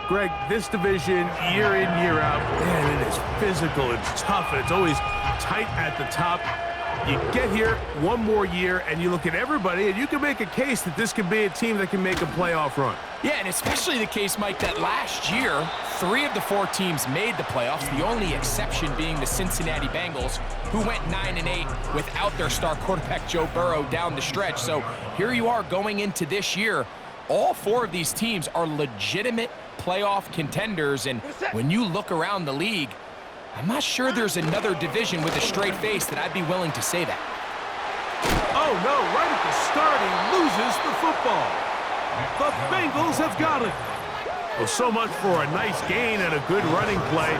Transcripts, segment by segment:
Greg, this division, year in, year out, man, it is physical, it's tough, and it's always tight at the top. You get here one more year, and you look at everybody, and you can make a case that this could be a team that can make a playoff run. Yeah, and especially the case, Mike, that last year, 3 of the 4 teams made the playoffs, the only exception being the Cincinnati Bengals, who went 9-8 without their star quarterback Joe Burrow down the stretch. So here you are going into this year. All 4 of these teams are legitimate playoff contenders, and when you look around the league, I'm not sure there's another division with a straight face that I'd be willing to say that. Oh, no, right at the start, he loses the football. The Bengals have got it. Well, so much for a nice gain and a good running play.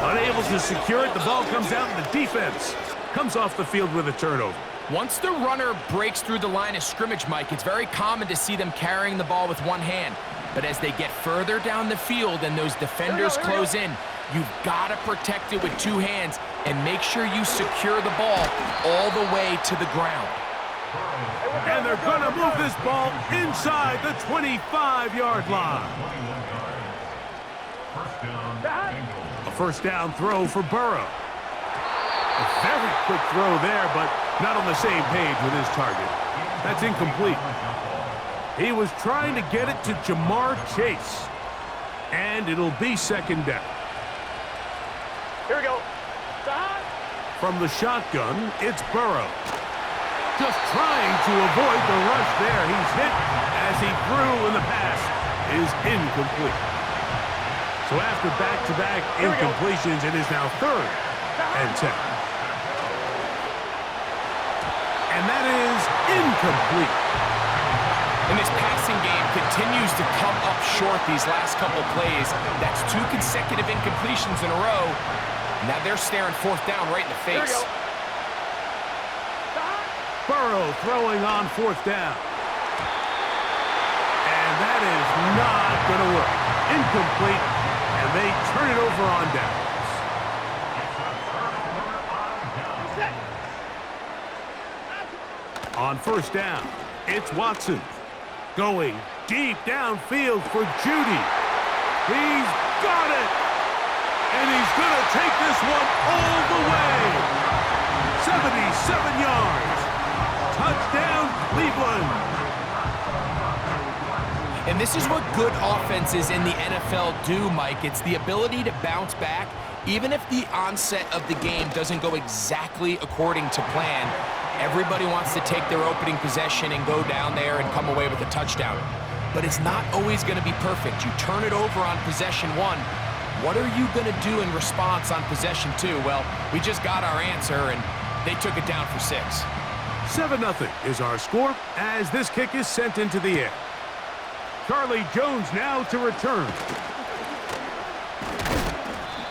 Unable to secure it, the ball comes out, and the defense comes off the field with a turnover. Once the runner breaks through the line of scrimmage, Mike, it's very common to see them carrying the ball with one hand. But as they get further down the field and those defenders close in, you've got to protect it with 2 hands and make sure you secure the ball all the way to the ground. And they're going to move this ball inside the 25-yard line. A first down throw for Burrow. A very quick throw there, but not on the same page with his target. That's incomplete. He was trying to get it to Jamar Chase. And it'll be second down. Here we go. From the shotgun, it's Burrow. Just trying to avoid the rush there. He's hit as he threw, and the pass is incomplete. So after back-to-back incompletions, it is now 3rd and 10. And that is incomplete. And this passing game continues to come up short these last couple plays. That's 2 consecutive incompletions in a row. Now they're staring 4th down right in the face. Burrow throwing on 4th down. And that is not going to work. Incomplete, and they turn it over on downs. On 1st down, it's Watson. Going deep downfield for Judy. He's got it! And he's going to take this one all the way. 77 yards. Touchdown, Cleveland. And this is what good offenses in the NFL do, Mike. It's the ability to bounce back, even if the onset of the game doesn't go exactly according to plan. Everybody wants to take their opening possession and go down there and come away with a touchdown. But it's not always going to be perfect. You turn it over on possession 1. What are you going to do in response on possession 2? Well, we just got our answer, and they took it down for 6. 7-0 is our score as this kick is sent into the air. Charlie Jones now to return.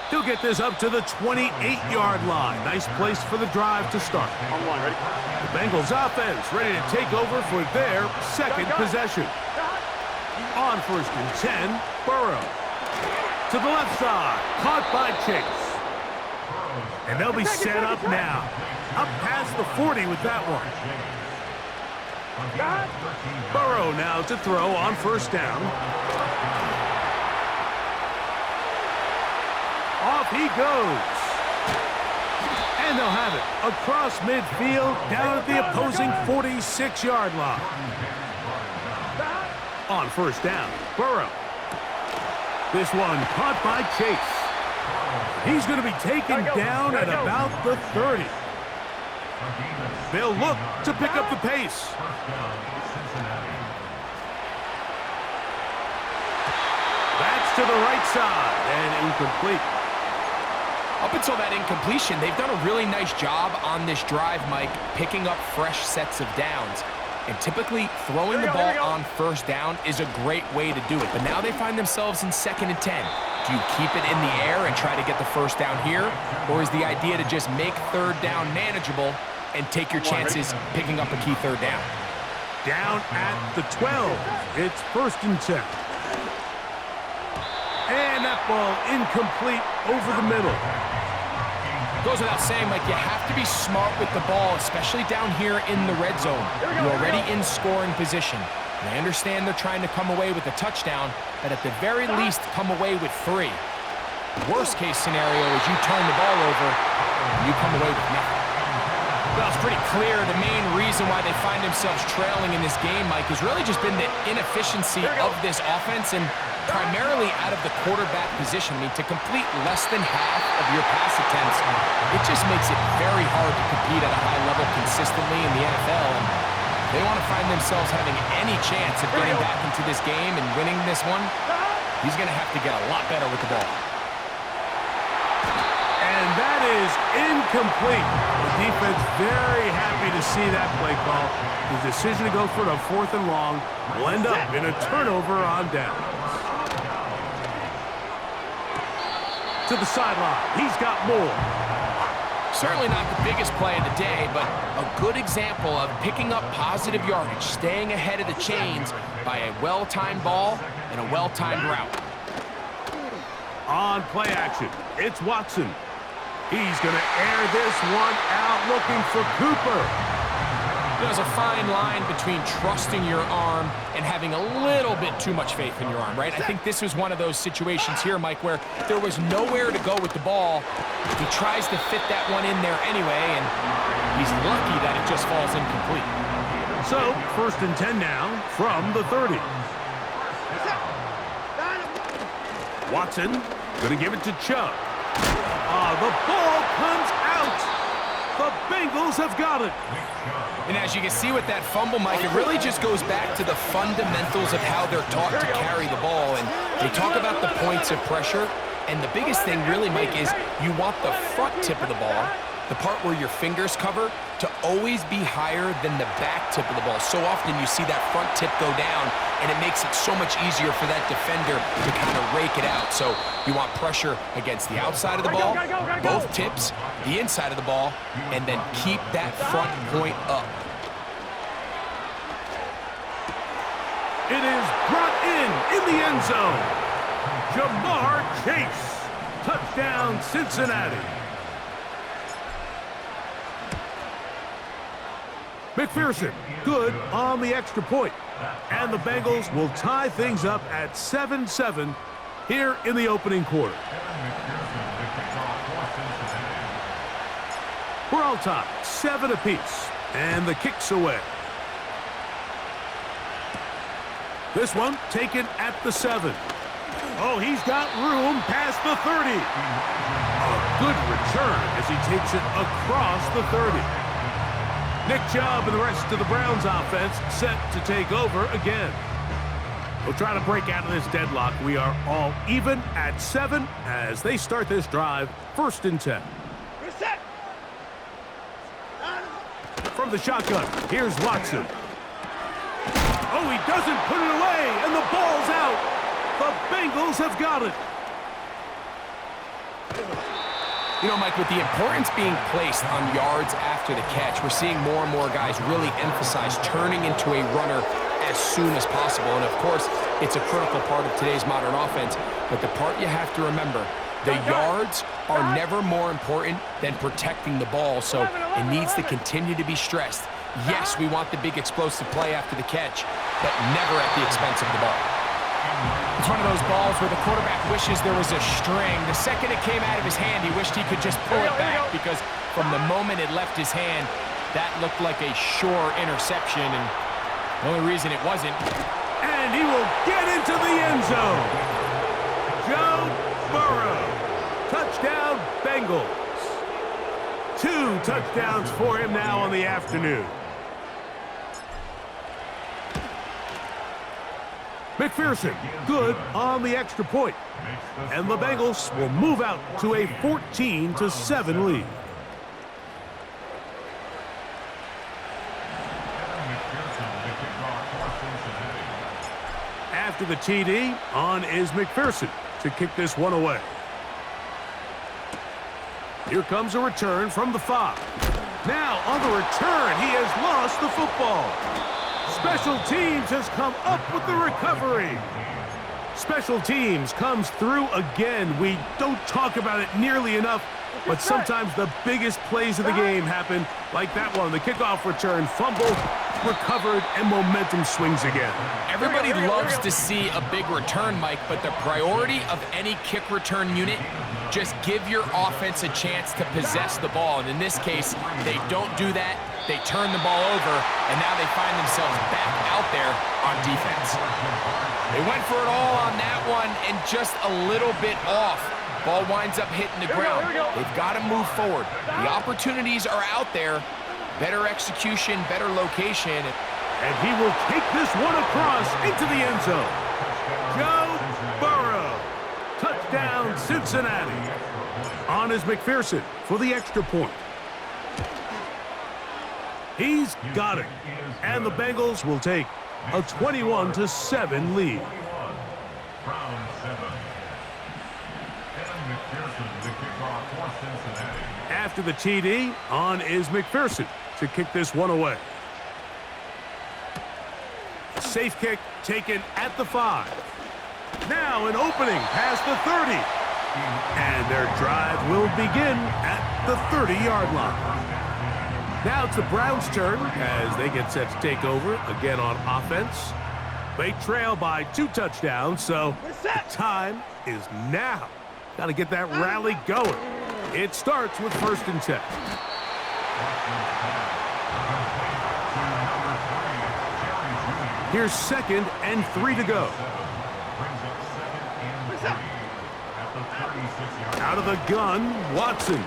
He'll get this up to the 28-yard line. Nice place for the drive to start. On 1, ready? The Bengals offense ready to take over for their second possession. On 1st and 10, Burrow. To the left side, caught by Chase. And they'll be set up now. Up past the 40 with that one. Burrow now to throw on 1st down. Off he goes. And they'll have it across midfield down at the opposing 46-yard line. On 1st down, Burrow. This one caught by Chase. He's going to be taken down at about the 30. They'll look to pick up the pace. That's to the right side and incomplete. Up until that incompletion, they've done a really nice job on this drive, Mike, picking up fresh sets of downs. And typically, throwing the ball on 1st down is a great way to do it. But now they find themselves in 2nd and 10. Do you keep it in the air and try to get the 1st down here? Or is the idea to just make 3rd down manageable and take your chances picking up a key 3rd down? Down at the 12. It's 1st and 10. And that ball incomplete over the middle. Goes without saying, Mike, you have to be smart with the ball, especially down here in the red zone. You're already in scoring position. And I understand they're trying to come away with a touchdown, but at the very least, come away with 3. Worst case scenario is you turn the ball over and you come away with nothing. Well, it's pretty clear the main reason why they find themselves trailing in this game, Mike, has really just been the inefficiency of this offense and primarily out of the quarterback position. I mean, to complete less than half of your pass attempts, it just makes it very hard to compete at a high level consistently in the NFL. And they want to find themselves having any chance of getting back into this game and winning this one. He's going to have to get a lot better with the ball. And that is incomplete. The defense very happy to see that play call. The decision to go for it on 4th and long will end up in a turnover on downs. To the sideline. He's got more. Certainly not the biggest play of the day, but a good example of picking up positive yardage, staying ahead of the chains by a well-timed ball and a well-timed route. On play action, it's Watson. He's going to air this one out looking for Cooper. There's a fine line between trusting your arm and having a little bit too much faith in your arm, right? I think this was one of those situations here, Mike, where there was nowhere to go with the ball. He tries to fit that one in there anyway, and he's lucky that it just falls incomplete. So, 1st and 10 now from the 30. Watson going to give it to Chubb. The ball comes out. The Bengals have got it. And as you can see with that fumble, Mike, it really just goes back to the fundamentals of how they're taught to carry the ball. And they talk about the points of pressure. And the biggest thing really, Mike, is you want the front tip of the ball, the part where your fingers cover, to always be higher than the back tip of the ball. So often you see that front tip go down, and it makes it so much easier for that defender to kind of rake it out. So you want pressure against the outside of the ball, both tips, the inside of the ball, and then keep that front point up. It is brought in the end zone. Jamar Chase. Touchdown, Cincinnati. McPherson, good on the extra point. And the Bengals will tie things up at 7-7 here in the opening quarter. We're all tied, 7 apiece, and the kick's away. This one taken at the 7. Oh, he's got room past the 30. A good return as he takes it across the 30. Nick Chubb and the rest of the Browns offense set to take over again. We'll try to break out of this deadlock. We are all even at 7 as they start this drive, 1st and 10. Reset. From the shotgun, here's Watson. Oh, he doesn't put it away, and the ball's out. The Bengals have got it. You know, Mike, with the importance being placed on yards after the catch, we're seeing more and more guys really emphasize turning into a runner as soon as possible. And, of course, it's a critical part of today's modern offense. But the part you have to remember, the yards are never more important than protecting the ball, so it needs to continue to be stressed. Yes, we want the big explosive play after the catch, but never at the expense of the ball. It's one of those balls where the quarterback wishes there was a string. The second it came out of his hand, he wished he could just pull it back because from the moment it left his hand, that looked like a sure interception, and the only reason it wasn't. And he will get into the end zone. Joe Burrow. Touchdown, Bengals. 2 touchdowns for him now on the afternoon. McPherson, good on the extra point. And the Bengals will move out to a 14-7 lead. After the TD, on is McPherson to kick this one away. Here comes a return from the 5. Now on the return, he has lost the football. Special teams has come up with the recovery. Special teams comes through again. We don't talk about it nearly enough, but sometimes the biggest plays of the game happen like that one. The kickoff return, fumble, recovered, and momentum swings again. Everybody loves to see a big return, Mike, but the priority of any kick return unit, just give your offense a chance to possess the ball. And in this case, they don't do that. They turn the ball over, and now they find themselves back out there on defense. They went for it all on that one and just a little bit off. Ball winds up hitting the ground. They've got to move forward. The opportunities are out there. Better execution, better location. And he will take this one across into the end zone. Joe Burrow. Touchdown, Cincinnati. On is McPherson for the extra point. He's got it. And the Bengals will take a 21-7 lead. After the TD, on is McPherson to kick this one away. Safe kick taken at the 5. Now an opening past the 30. And their drive will begin at the 30-yard line. Now it's the Browns' turn as they get set to take over again on offense. They trail by 2 touchdowns, so the time is now. Got to get that rally going. It starts with 1st and 10. Here's 2nd and 3 to go. Out of the gun, Watson.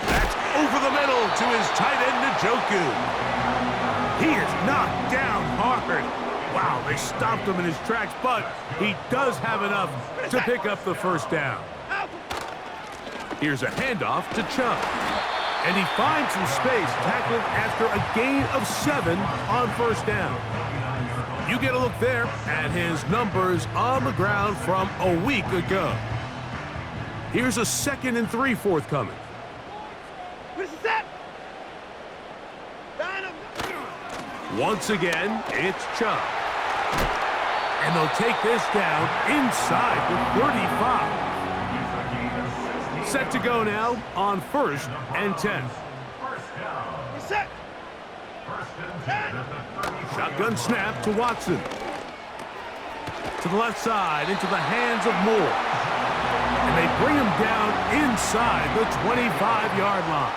That's over the middle to his tight end, Njoku. He is knocked down hard. Wow, they stopped him in his tracks, but he does have enough to pick up the 1st down. Here's a handoff to Chubb. And he finds some space, tackled after a gain of 7 on 1st down. You get a look there at his numbers on the ground from a week ago. Here's a 2nd and 3 forthcoming. Once again, it's Chubb. And they'll take this down inside the 35. Set to go now on 1st and 10. Shotgun snap to Watson. To the left side, into the hands of Moore. And they bring him down inside the 25-yard line.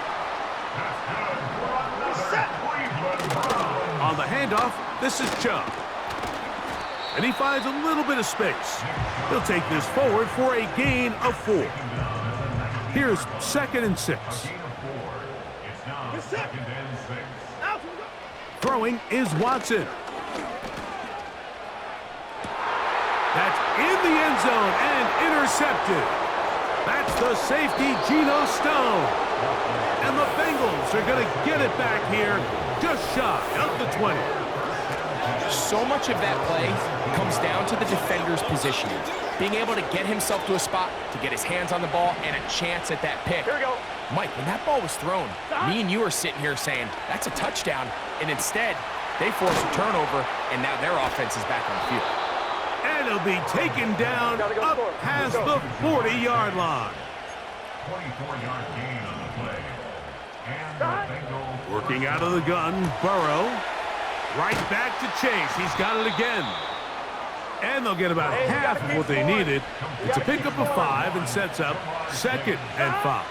On the handoff, this is Chubb. And he finds a little bit of space. He'll take this forward for a gain of 4. Here's 2nd and 6. Throwing is Watson. That's in the end zone and intercepted. That's the safety, Geno Stone. And the Bengals are going to get it back here just shy of the 20. So much of that play comes down to the defender's positioning. Being able to get himself to a spot, to get his hands on the ball, and a chance at that pick. Here we go. Mike, when that ball was thrown, me and you are sitting here saying, that's a touchdown. And instead, they force a turnover, and now their offense is back on the field. And he'll be taken down up past the 40-yard line. 24-yard gain on the play. And the Bengals working out of the gun, Burrow. Right back to Chase. He's got it again. And they'll get about half of what they needed. It's a pickup of 5 and sets up 2nd and 5.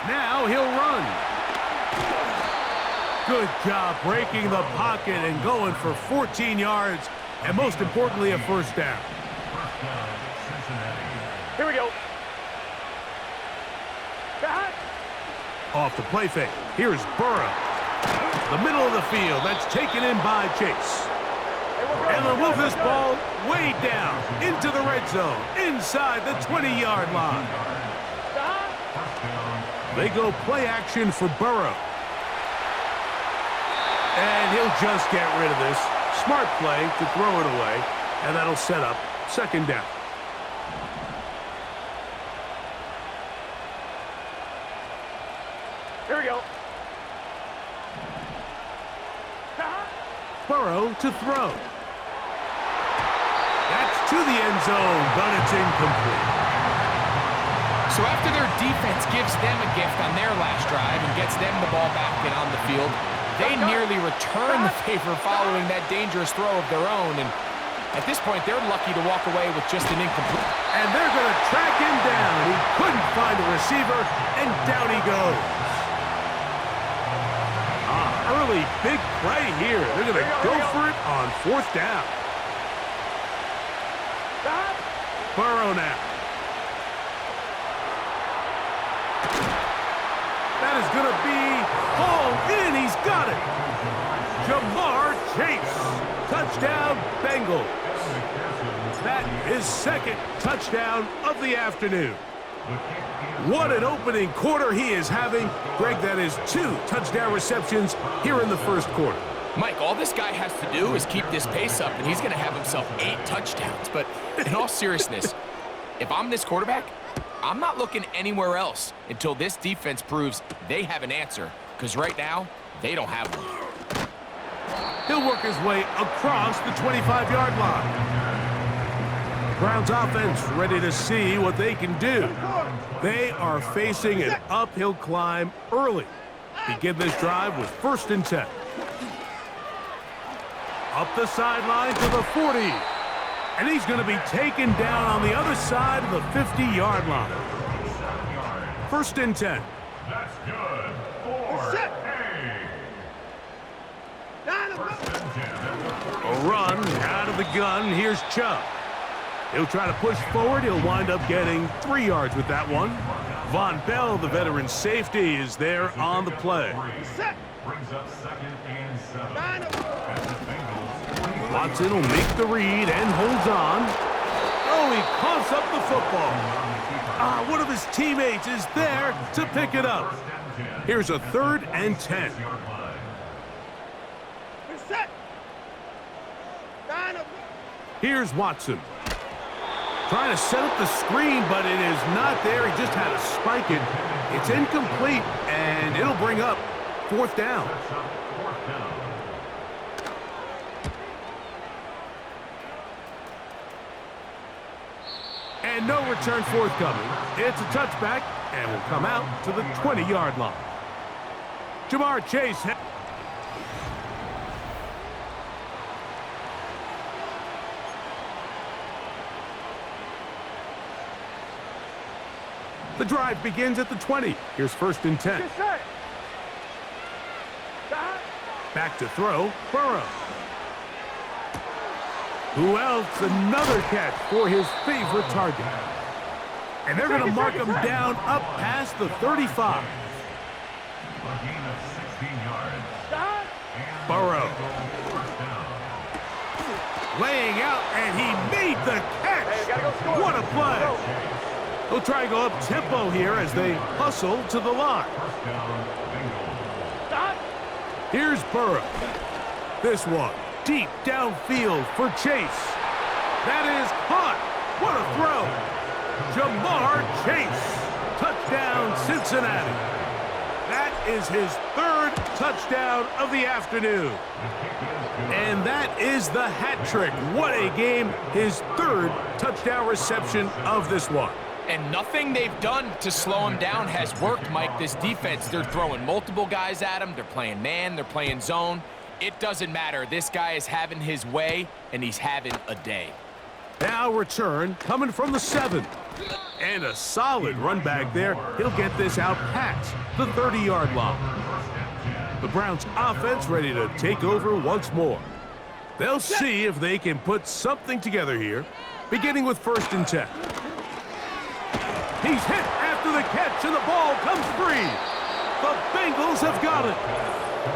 Now he'll run. Good job breaking the pocket and going for 14 yards, and most importantly, a 1st down. Here we go. Off the play fake. Here's Burrow. The middle of the field. That's taken in by Chase. And they'll move this ball way down into the red zone, inside the 20-yard line. They go play action for Burrow. And he'll just get rid of this. Smart play to throw it away, and that'll set up 2nd down. Here we go. Burrow to throw. That's to the end zone, but it's incomplete. So after their defense gives them a gift on their last drive and gets them the ball back and on the field, they nearly return the favor following that dangerous throw of their own. And at this point, they're lucky to walk away with just an incomplete. And they're going to track him down. He couldn't find a receiver, and down he goes. Early big play here. They're going to go for it on 4th down. Burrow now. That is going to be hauled in. He's got it. Jamar Chase. Touchdown, Bengals. That is 2nd touchdown of the afternoon. What an opening quarter he is having. Greg, that is 2 touchdown receptions here in the first quarter. Mike, all this guy has to do is keep this pace up, and he's going to have himself 8 touchdowns. But in all seriousness, if I'm this quarterback, I'm not looking anywhere else until this defense proves they have an answer, because right now, they don't have one. He'll work his way across the 25-yard line. Browns offense ready to see what they can do. They are facing an uphill climb early. Begin this drive with 1st and 10. Up the sideline to the 40. And he's going to be taken down on the other side of the 50-yard line. 1st and 10. That's good. 4. A run out of the gun. Here's Chubb. He'll try to push forward. He'll wind up getting 3 yards with that one. Von Bell, the veteran safety, is there on the play. Brings up 2nd and 7. Watson will make the read and holds on. Oh, he coughs up the football. One of his teammates is there to pick it up. Here's a 3rd and 10. Here's Watson. Trying to set up the screen, but it is not there. He just had to spike it. It's incomplete, and it'll bring up 4th down. And no return forthcoming. It's a touchback, and will come out to the 20-yard line. Jamar Chase. The drive begins at the 20. Here's 1st and 10. Back to throw, Burrow. Who else? Another catch for his favorite target. And they're going to mark him down up past the 35. Burrow. Laying out, and he made the catch. What a play. They'll try and go up tempo here as they hustle to the line. Here's Burrow. This one deep downfield for Chase. That is caught. What a throw. Jamar Chase. Touchdown, Cincinnati. That is his 3rd touchdown of the afternoon. And that is the hat trick. What a game. His 3rd touchdown reception of this one. And nothing they've done to slow him down has worked, Mike. This defense, they're throwing multiple guys at him. They're playing man. They're playing zone. It doesn't matter. This guy is having his way, and he's having a day. Now return coming from the 7. And a solid run back there. He'll get this out past the 30-yard line. The Browns offense ready to take over once more. They'll see if they can put something together here, beginning with 1st and 10. He's hit after the catch, and the ball comes free. The Bengals have got it.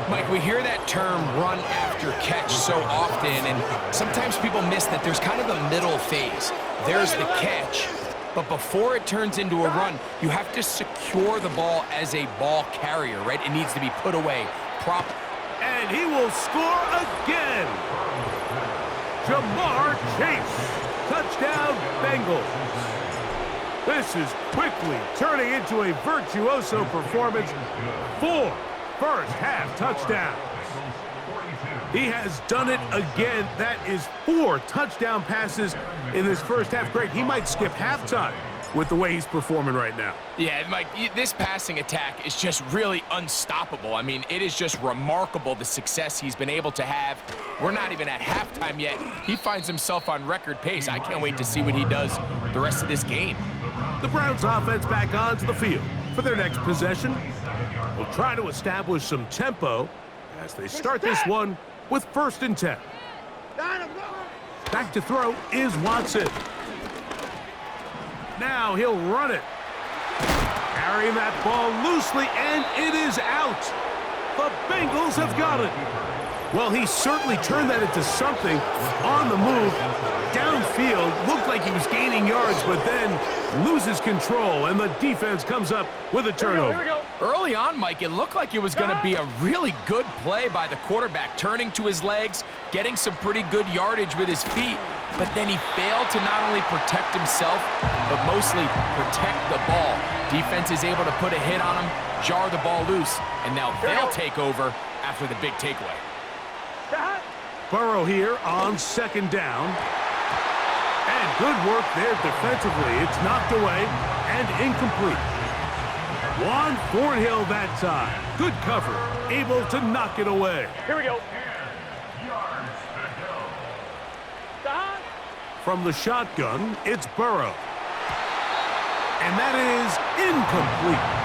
Mike, we hear that term run after catch so often, and sometimes people miss that there's kind of a middle phase. There's the catch, but before it turns into a run, you have to secure the ball as a ball carrier, right? It needs to be put away properly. And he will score again. Jamar Chase. Touchdown, Bengals. This is quickly turning into a virtuoso performance. 4 first-half touchdowns. He has done it again. That is 4 touchdown passes in this first half. Great. He might skip halftime with the way he's performing right now. Yeah, Mike, this passing attack is just really unstoppable. I mean, it is just remarkable the success he's been able to have. We're not even at halftime yet. He finds himself on record pace. I can't wait to see what he does the rest of this game. The Browns offense back onto the field for their next possession. Will try to establish some tempo as they start this one with 1st and 10. Back to throw is Watson. Now he'll run it. Carrying that ball loosely, and it is out. The Bengals have got it. Well, he certainly turned that into something on the move. Downfield, looked like he was gaining yards, but then loses control, and the defense comes up with a turnover. Here we go. Early on, Mike, it looked like it was going to be a really good play by the quarterback, turning to his legs, getting some pretty good yardage with his feet, but then he failed to not only protect himself, but mostly protect the ball. Defense is able to put a hit on him, jar the ball loose, and now they'll take over after the big takeaway. Burrow here on 2nd down. And good work there defensively. It's knocked away and incomplete. Juan Thornhill that time. Good cover. Able to knock it away. Here we go. From the shotgun, it's Burrow. And that is incomplete.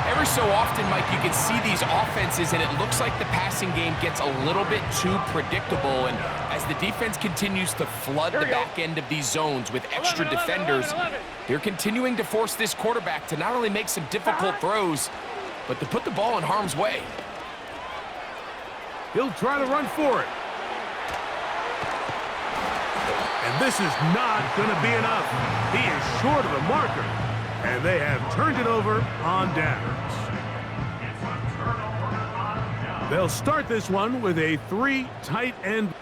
Every so often, Mike, you can see these offenses, and it looks like the passing game gets a little bit too predictable. And as the defense continues to flood the back end of these zones with extra defenders, they're continuing to force this quarterback to not only make some difficult throws, but to put the ball in harm's way. He'll try to run for it. And this is not going to be enough. He is short of the marker. And they have turned it over on downs. They'll start this one with a 3 tight end.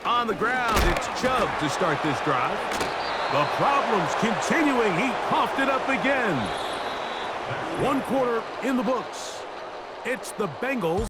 On the ground, it's Chubb to start this drive. The problems continuing. He coughed it up again. 1 quarter in the books. It's the Bengals.